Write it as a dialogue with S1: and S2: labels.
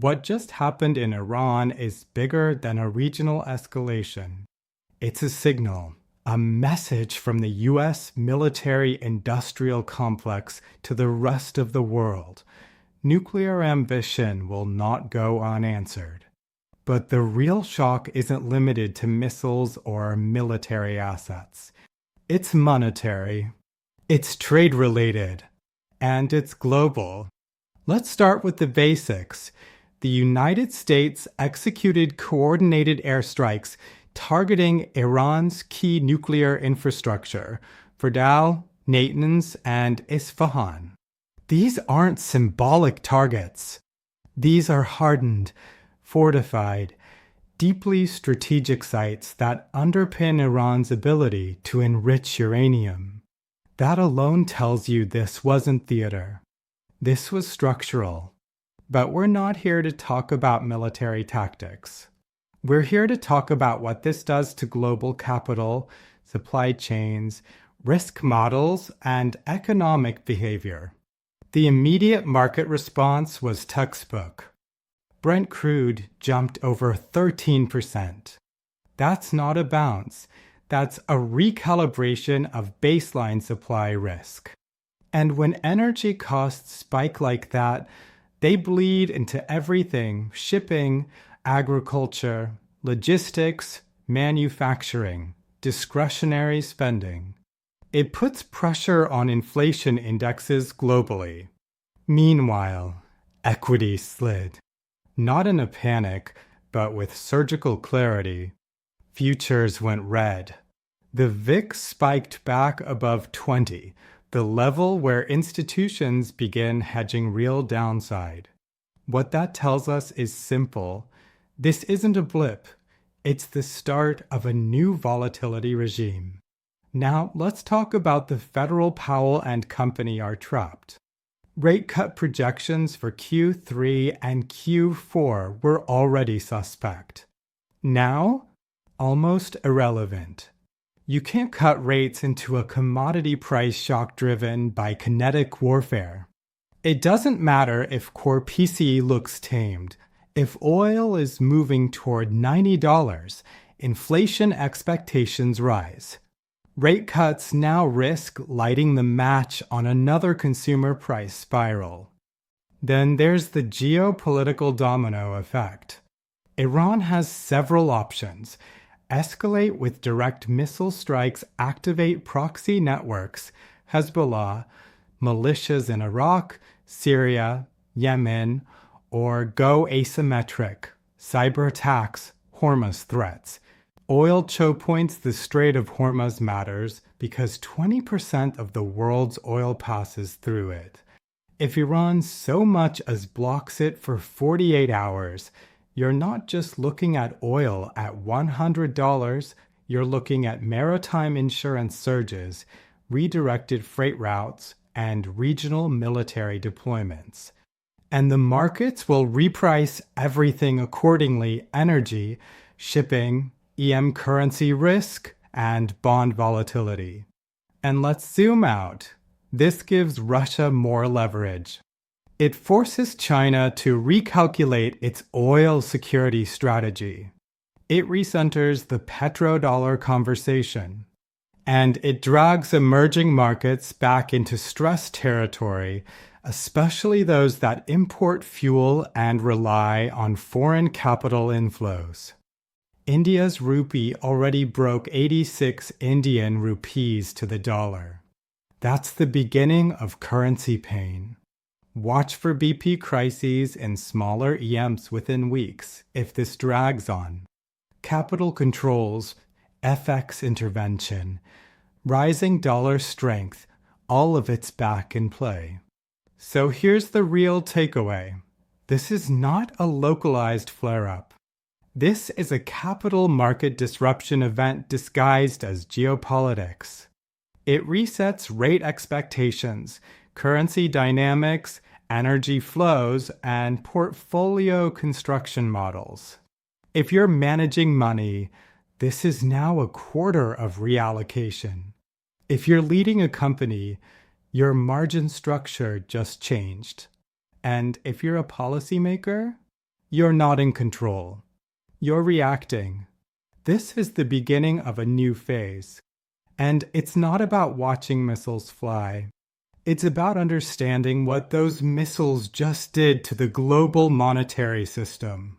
S1: What just happened in Iran is bigger than a regional escalation. It's a signal, a message from the US military-industrial complex to the rest of the world. Nuclear ambition will not go unanswered. But the real shock isn't limited to missiles or military assets. It's monetary, it's trade-related, and it's global. Let's start with the basics. The United States executed coordinated airstrikes targeting Iran's key nuclear infrastructure, Fordow, Natanz, and Isfahan. These aren't symbolic targets. These are hardened, fortified, deeply strategic sites that underpin Iran's ability to enrich uranium. That alone tells you this wasn't theater. This was structural. But we're not here to talk about military tactics. We're here to talk about what this does to global capital, supply chains, risk models, and economic behavior. The immediate market response was textbook. Brent crude jumped over 13%. That's not a bounce. That's a recalibration of baseline supply risk. And when energy costs spike like that, they bleed into everything: shipping, agriculture, logistics, manufacturing, discretionary spending. It puts pressure on inflation indexes globally. Meanwhile, equity slid. Not in a panic, but with surgical clarity. Futures went red. The VIX spiked back above 20, the level where institutions begin hedging real downside. What that tells us is simple. This isn't a blip. It's the start of a new volatility regime. Now, let's talk about the Federal Powell and Company are trapped. Rate cut projections for Q3 and Q4 were already suspect. Now, almost irrelevant. You can't cut rates into a commodity price shock driven by kinetic warfare. It doesn't matter if core PCE looks tamed. If oil is moving toward $90, inflation expectations rise. Rate cuts now risk lighting the match on another consumer price spiral. Then there's the geopolitical domino effect. Iran has several options. Escalate with direct missile strikes, activate proxy networks, Hezbollah, militias in Iraq, Syria, Yemen, or go asymmetric, cyber attacks, Hormuz threats. Oil choke points the Strait of Hormuz matters because 20% of the world's oil passes through it. If Iran so much as blocks it for 48 hours, you're not just looking at oil at $100, you're looking at maritime insurance surges, redirected freight routes, and regional military deployments. And the markets will reprice everything accordingly: energy, shipping, EM currency risk, and bond volatility. And let's zoom out. This gives Russia more leverage. It forces China to recalculate its oil security strategy. It recenters the petrodollar conversation. And it drags emerging markets back into stress territory, especially those that import fuel and rely on foreign capital inflows. India's rupee already broke 86 Indian rupees to the dollar. That's the beginning of currency pain. Watch for BP crises in smaller EMs within weeks if this drags on. Capital controls, FX intervention, rising dollar strength, all of it's back in play. So here's the real takeaway. This is not a localized flare-up. This is a capital market disruption event disguised as geopolitics. It resets rate expectations, currency dynamics, energy flows, and portfolio construction models. If you're managing money, this is now a quarter of reallocation. If you're leading a company, your margin structure just changed. And if you're a policymaker, You're not in control. You're reacting. This is the beginning of a new phase. And it's not about watching missiles fly. It's about understanding what those missiles just did to the global monetary system.